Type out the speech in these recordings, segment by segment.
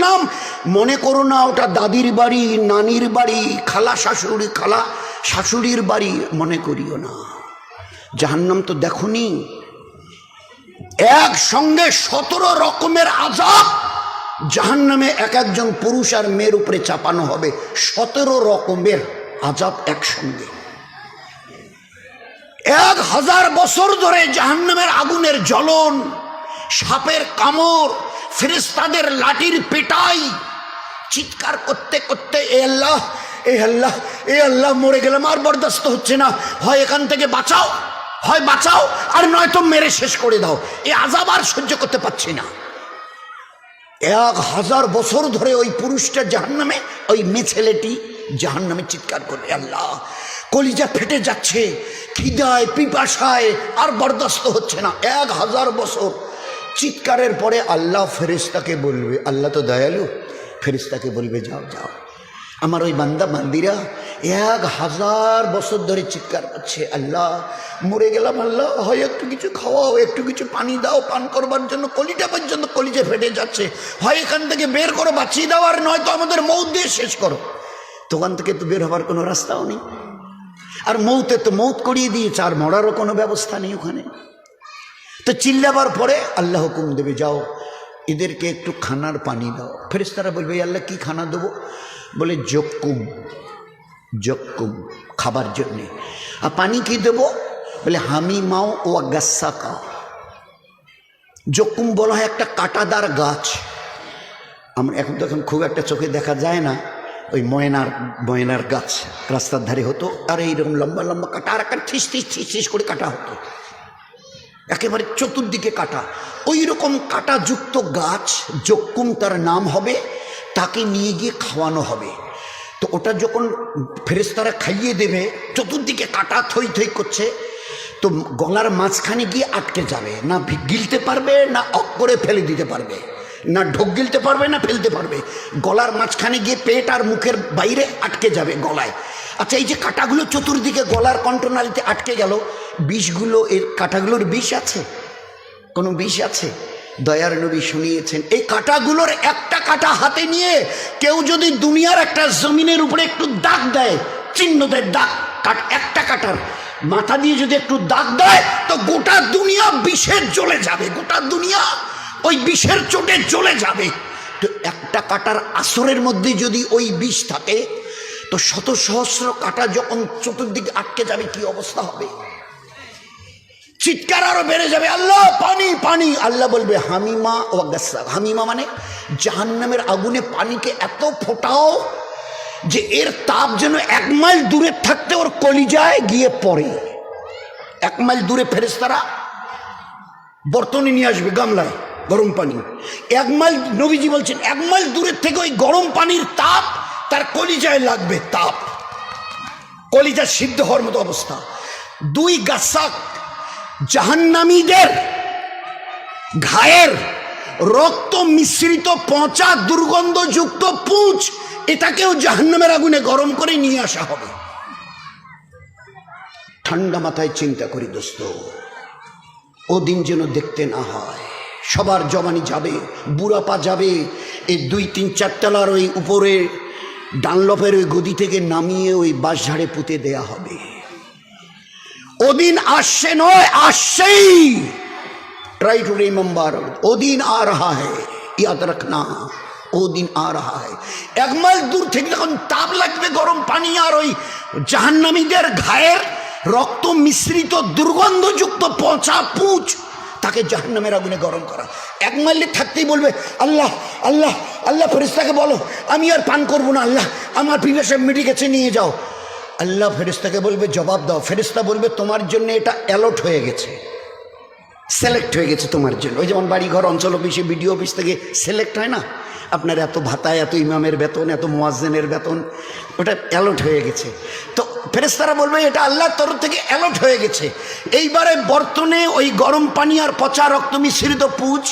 জাহান্নাম মনে করো না ওটা দাদির বাড়ি, নানির বাড়ি, খালা শাশুড়ির বাড়ি মনে করিও না। জাহান্নাম তো দেখোনি, একসঙ্গে 17 রকমের আযাব জাহান্নামে এক একজন পুরুষ আর মেয়ের উপরে চাপানো হবে। 17 রকমের আযাব একসঙ্গে। 1000 বছর ধরে জাহান্নামের আগুনের জ্বলন, সাপের কামড়, ফেরেশতাদের লাঠির পেটাই, চিৎকার করতে করতে এ আল্লাহ, এ আল্লাহ, এ আল্লাহ, মরে গেলাম, আর বরদাস্ত হচ্ছে না, হয় এখান থেকে বাঁচাও, হয় বাঁচাও, আর নয়তো মেরে শেষ করে দাও, এ আযাব আর সহ্য করতে পারছি না। 1000 বছর ধরে ওই পুরুষটা জাহান্নামে, ওই মেয়ে ছেলেটি জাহান্নামে চিৎকার করবে, আল্লাহ, কলিজা ফেটে যাচ্ছে, খিদায় পিপাসায় আর বরদাস্ত হচ্ছে না। 1000 বছর চিৎকারের পরে আল্লাহ ফেরেশতাকে বলবে, আল্লাহ তো দয়ালু, ফেরেশতাকে বলবে যাও যাও, আমার ওই বান্দা বান্দিরা 1000 বছর ধরে চিৎকার করছে, আল্লাহ মরে গেলাম, আল্লাহ হয় একটু কিছু খাওয়াও, একটু কিছু পানি দাও পান করবার জন্য, কলিটা পর্যন্ত কলিজা ফেটে যাচ্ছে, হয় এখান থেকে বের করো, বাঁচিয়ে দাও, আর নয়তো আমাদের মৌত দিয়ে শেষ করো। দোকান থেকে তো বের হবার কোনো রাস্তাও নেই, আর মৌতে তো মৌত করিয়ে দিয়েছে, আর মরারও কোনো ব্যবস্থা নেই ওখানে। তো চিল্লাবার পরে আল্লাহ হুকুম দেবে, যাও এদেরকে একটু খানার পানি দাও। ফেরেশতারা বলবে, আল্লাহ কি খানা দেবো? বলে জক্কুম, জক্কুম খাবার জন্যে। আর পানি কি দেবো? বলে হামিমাও ও গাসাকা। জক্কুম বলা হয় একটা কাঁটাদার গাছ, আমরা এখন তো এখন খুব একটা চোখে দেখা যায় না, ওই ময়নার গাছ রাস্তার ধারে হতো, আর এইরকম লম্বা লম্বা কাটা, আর একটা ঠিস ঠিস ঠিস ঠিস করে কাটা হতো, একেবারে চতুর্দিকে কাটা, ওই রকম কাটাযুক্ত গাছ জক্কুম তার নাম হবে, তাকে নিয়ে গিয়ে খাওয়ানো হবে। তো ওটা যখন ফেরেশতারা খাইয়ে দেবে, চতুর্দিকে কাটা থই থই করছে, তো গলার মাঝখানে গিয়ে আটকে যাবে, না গিলতে পারবে, না অক করে ফেলে দিতে পারবে, না ঢোক গিলতে পারবে, না ফেলতে পারবে, গলার মাঝখানে গিয়ে পেট আর মুখের বাইরে আটকে যাবে গলায়। আচ্ছা, এই যে কাঁটাগুলো চতুর্দিকে গলার কণ্ঠনালীতে আটকে গেল, বিষগুলো, এর কাঁটাগুলোর বিষ আছে? কোনো বিষ আছে? দয়ার নবী শুনিয়েছেন, এই কাঁটাগুলোর একটা কাঁটা হাতে নিয়ে কেউ যদি দুনিয়ার একটা জমিনের উপরে একটু দাগ দেয়, চিহ্ন দেয়, দাগ, একটা কাঁটার মাথা দিয়ে যদি একটু দাগ দেয়, তো গোটা দুনিয়া বিষের জ্বলে যাবে, গোটা দুনিয়া ওই বিষের চোটে জ্বলে যাবে। তো একটা কাঁটার আসরের মধ্যে যদি ওই বিষ থাকে, তো শত সহস্র কাঁটা যখন চতুর্দিকে আটকে যাবে, কি অবস্থা হবে? চিৎকার আরো বেড়ে যাবে, আল্লাহ পানি পানি। আল্লাহ বলবে হামিমা ও গাসা। হামিমা মানে জাহান্নামের আগুনে পানিকে এত ফোটাও যে এর তাপ যেন 1 মাইল দূরে থাকতে ওর কলিজায় গিয়ে পড়ে। 1 মাইল দূরে ফেরেশতারা বর্তনে নিয়ে আসবে গামলায় গরম পানি, 1 মাইল, নবীজি বলছেন 1 মাইল দূরের থেকে ওই গরম পানির তাপ তার কলিজায় লাগবে, তাপ, কলিজা সিদ্ধ হওয়ার মতো অবস্থা। 2 গাসাক, জাহান্নামীদের ঘায়ের রক্ত মিশ্রিত পচা দুর্গন্ধযুক্ত পুঁজ, এটাকেও জাহান্নামের আগুনে গরম করে নিয়ে আসা হবে। ঠান্ডা মাথায় চিন্তা করি দোস্ত, ও দিন যেন দেখতে না হয়। সবার জবানি যাবে, বুড়াপা যাবে, এই 2-3-4 তলার ওই উপরে ডানলপের ওই গদি থেকে নামিয়ে ওই বাঁশঝাড়ে পুঁতে দেয়া হবে। ওদিন আসছে নয়, আসছেই। ট্রাই টু রিমেম্বার, ও দিন আ রাহা হ্যায়, ইয়াদ রাখনা, ও দিন আ রাহা হ্যায়। 1 মাইল দূর থেকে যখন তাপ লাগবে গরম পানি, আর ওই জাহান্নামীদের ঘায়ের রক্ত মিশ্রিত দুর্গন্ধযুক্ত পচা পুঁজ, তাকে জাহান্নামের আগুনে গরম করা। 1 মাইলে থাকতেই বলবে আল্লাহ আল্লাহ আল্লাহ, ফেরেশতাকে বলো আমি আর পান করবো না, আল্লাহ আমার পিপাসা মিটে গেছে, নিয়ে যাও। আল্লাহ ফেরেশতাকে বলবে জবাব দাও। ফেরেশতা বলবে তোমার জন্য এটা অ্যালট হয়ে গেছে, সিলেক্ট হয়ে গেছে তোমার জন্য। ওই যেমন বাড়িঘর, অঞ্চল অফিসে, বিডিও অফিস থেকে সিলেক্ট হয় না, আপনার এত ভাতা, এত ইমামের বেতন, এত মুয়াজ্জিনের বেতন, ওটা অ্যালট হয়ে গেছে। তো ফেরেশতারা বলবে এটা আল্লাহর তরফ থেকে অ্যালট হয়ে গেছে। এইবারে বর্তনে ওই গরম পানি আর পচা রক্ত মিশ্রিত পুঁজ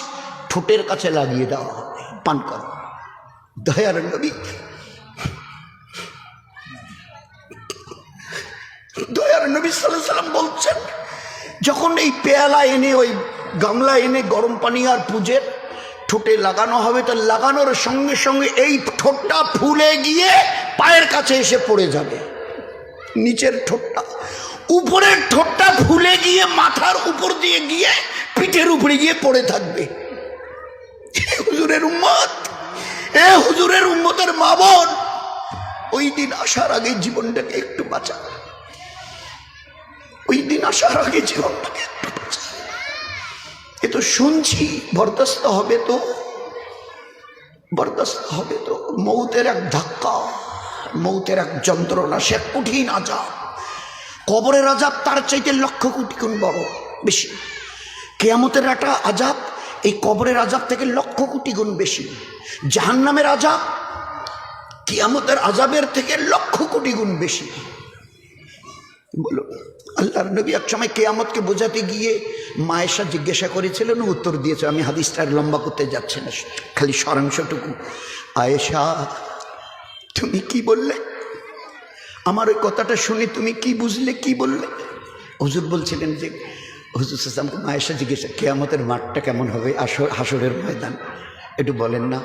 ঠোঁটের কাছে লাগিয়ে দেওয়া হবে, পান করো। দয়ার নবী, দয়ার নবী সাল্লাল্লাহু আলাইহি সাল্লাম বলছেন, যখন এই পেয়ালা এনে, ওই গামলা এনে গরম পানি আর পুঁজের ঠোঁটে লাগানো হবে, তো লাগানোর সঙ্গে সঙ্গে এই ঠোঁটটা ফুলে গিয়ে পায়ের কাছে এসে পড়ে যাবে। নিচের ঠোঁটটা, উপরের ঠোঁটটা ফুলে গিয়ে মাথার উপর দিয়ে গিয়ে পিঠের উপরে গিয়ে পড়ে থাকবে। হুজুরের উম্মত, হুজুরের উম্মতের মা বোন, ওই দিন আসার আগে জীবনটাকে একটু বাঁচা, ওই দিন আসার আগে জীবনটাকে একটু বাঁচা। এ তো শুনছি, বরদাস্ত হবে তো, বরদাস্ত হবে তো। মৌতের এক ধাক্কা, মৌতের এক যন্ত্রণা, সে কঠিন আযাব। কবরের আযাব তার চাইতে লক্ষ কোটি গুণ বড় বেশি। কিয়ামতের একটা আযাব এই কবরের আযাব থেকে লক্ষ কোটি গুণ বেশি। জাহান্নামের আযাব কিয়ামতের আযাবের থেকে লক্ষ কোটি গুণ বেশি। বলো, আল্লাহর নবী এক সময় কিয়ামতকে বোঝাতে গিয়ে মায়েশা জিজ্ঞাসা করেছিলেন, উত্তর দিয়েছে। আমি হাদিসটা লম্বা করতে যাচ্ছি না, খালি সারাংশটুকু। আয়েশা, তুমি কি বললে? আমার ওই কথাটা শুনে তুমি কি বুঝলে, কি বললে? হুজুর বলছিলেন যে, হুজুর সাল্লাল্লাহু মায়েশা জিজ্ঞাসা, কিয়ামতের মাঠটা কেমন হবে, হাসরের ময়দান, একটু বলেন না।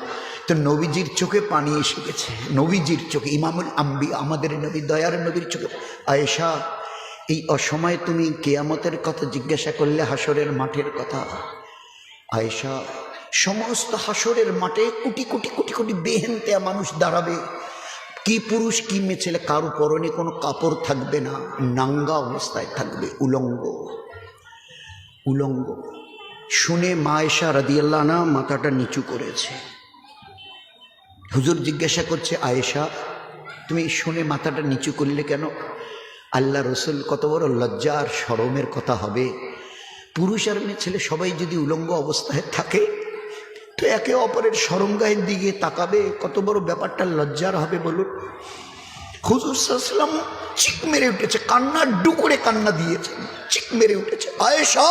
তো নবীজির চোখে পানি এসে গেছে, নবীজির চোখে, ইমামুল আম্বিয়া আমাদের নবী, দয়ার নবীর চোখে। আয়েশা, এই অসময়ে তুমি কিয়ামতের কথা জিজ্ঞাসা করলে, হাসরের মাঠের কথা। আয়েশা, সমস্ত হাসরের মাঠে কোটি কোটি কোটি কোটি বেহেনতেয়া মানুষ দাঁড়াবে, কি পুরুষ কি মেয়ে ছেলে, কারো পরনে কোনো কাপড় থাকবে না, নাঙ্গা অবস্থায় থাকবে, উলঙ্গ উলঙ্গ। শুনে মা আয়েশা রাদিয়াল্লাহু আনহা মাথাটা নিচু করেছে। হুজুর জিজ্ঞাসা করছে, আয়েশা তুমি শুনে মাথাটা নিচু করলে কেন? আল্লাহ রসুল, কত বড় লজ্জা আর শরমের কথা হবে, পুরুষ আর মেয়ে ছেলে সবাই যদি উলঙ্গ অবস্থায় থাকে তো একে অপরের শরমগাহের দিকে তাকাবে, কত বড় ব্যাপারটা লজ্জার হবে বলুন। হুজুর সাল্লাল্লাহু আলাইহি ওয়াসাল্লাম চিক মেরে উঠেছে, কান্না ডুকরে কান্না দিয়েছেন, চিক মেরে উঠেছে। আয়েশা,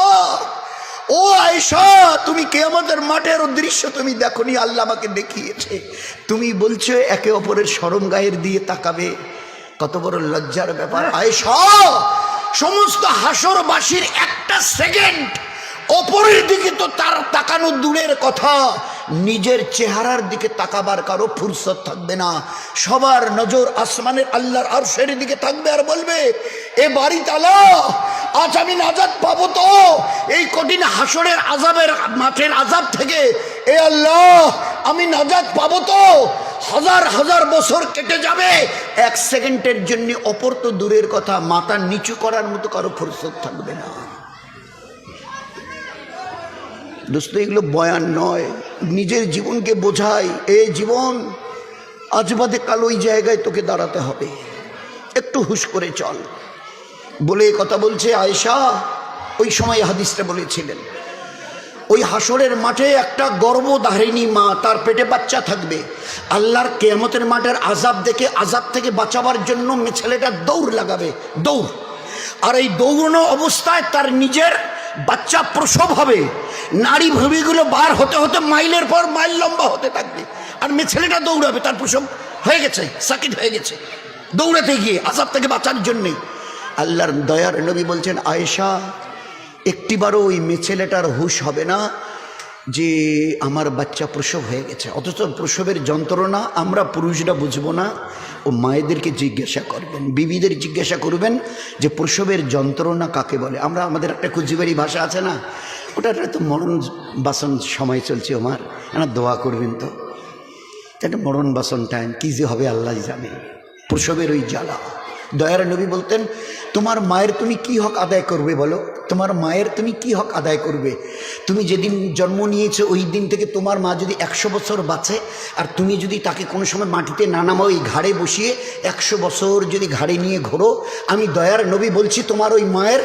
ও আয়েশা, তুমি কিয়ামতের মাঠের দৃশ্য তুমি দেখোনি, আল্লাহ আমাকে দেখিয়েছে। তুমি বলছো একে অপরের শরমগাহের দিয়ে তাকাবে, কত বড় লজ্জার ব্যাপার। আয়েশা, সমস্ত হাসরবাসীর একটা সেকেন্ড অপরের দিকে তো তার তাকানো দূরের কথা, নিজের চেহারার দিকে তাকাবার কারো ফুরসত থাকবে না। সবার নজর আসমানের আল্লাহর আরশের দিকে থাকবে, আর বলবে, এ বাড়ি তালা, আজ আমি নাজাত পাবো তো এই কঠিন হাসরের আযাবের মাঠের আযাব থেকে? এ আল্লাহ, আমি নাজাত পাবো তো? হাজার হাজার বছর কেটে যাবে, এক সেকেন্ডের জন্য অপর তো দূরের কথা, মাথা নিচু করার মতো কারো ফুরসত থাকবে না। দোস্ত, এগুলো বয়ান নয়, নিজের জীবনকে বোঝাই। এই জীবন আজ বাদে কাল ওই জায়গায় তোকে দাঁড়াতে হবে, একটু হুশ করে চল। বলে কথা বলছে আয়েশা, ওই সময় হাদিসটা বলেছিলেন, ওই হাসরের মাঠে একটা গর্ভধারিণী মা, তার পেটে বাচ্চা থাকবে। আল্লাহর কিয়ামতের মাঠের আযাব দেখে, আযাব থেকে বাঁচাবার জন্য ছেলেটা দৌড় লাগাবে, দৌড়। আর এই দৌড়ানো অবস্থায় তার নিজের বাচ্চা প্রসব হবে, নারী ভূমিগুলো বার হতে হতে মাইলের পর মাইল লম্বা হতে থাকবে, আর মেয়ে ছেলেটা দৌড়াবে, তার প্রসব হয়ে গেছে, সাকিত হয়ে গেছে, দৌড়াতে গিয়ে আযাব থেকে বাঁচার জন্যে। আল্লাহর দয়ার নবী বলছেন, আয়েশা, একটিবারও ওই মেয়ে ছেলেটার হুঁশ হবে না যে আমার বাচ্চা প্রসব হয়ে গেছে। অথচ প্রসবের যন্ত্রণা আমরা পুরুষরা বুঝবো না, ও মায়েদেরকে জিজ্ঞাসা করবেন, বিবিদের জিজ্ঞাসা করবেন যে প্রসবের যন্ত্রণা কাকে বলে। আমরা আমাদের একটা কুচিবাড়ি ভাষা আছে না, ওটার তো মরণ বাসন সময় চলছে, আমার দোয়া করবেন তো, এটা মরণ বাসন টাইম, কী যে হবে আল্লাহ জানে। প্রসবের ওই জ্বালা, দয়ার নবী বলতেন, তোমার মায়ের তুমি কি হক আদায় করবে বলো, তোমার মায়ের তুমি কি হক আদায় করবে? তুমি যেদিন জন্ম নিয়েছো ওই দিন থেকে তোমার মা যদি 100 বছর বাঁচে, আর তুমি যদি তাকে কোনো সময় মাটিতে না নামাও, ওই ঘাড়ে বসিয়ে 100 বছর যদি ঘাড়ে নিয়ে ঘোরো, আমি দয়ার নবী বলছি তোমার ওই মায়ের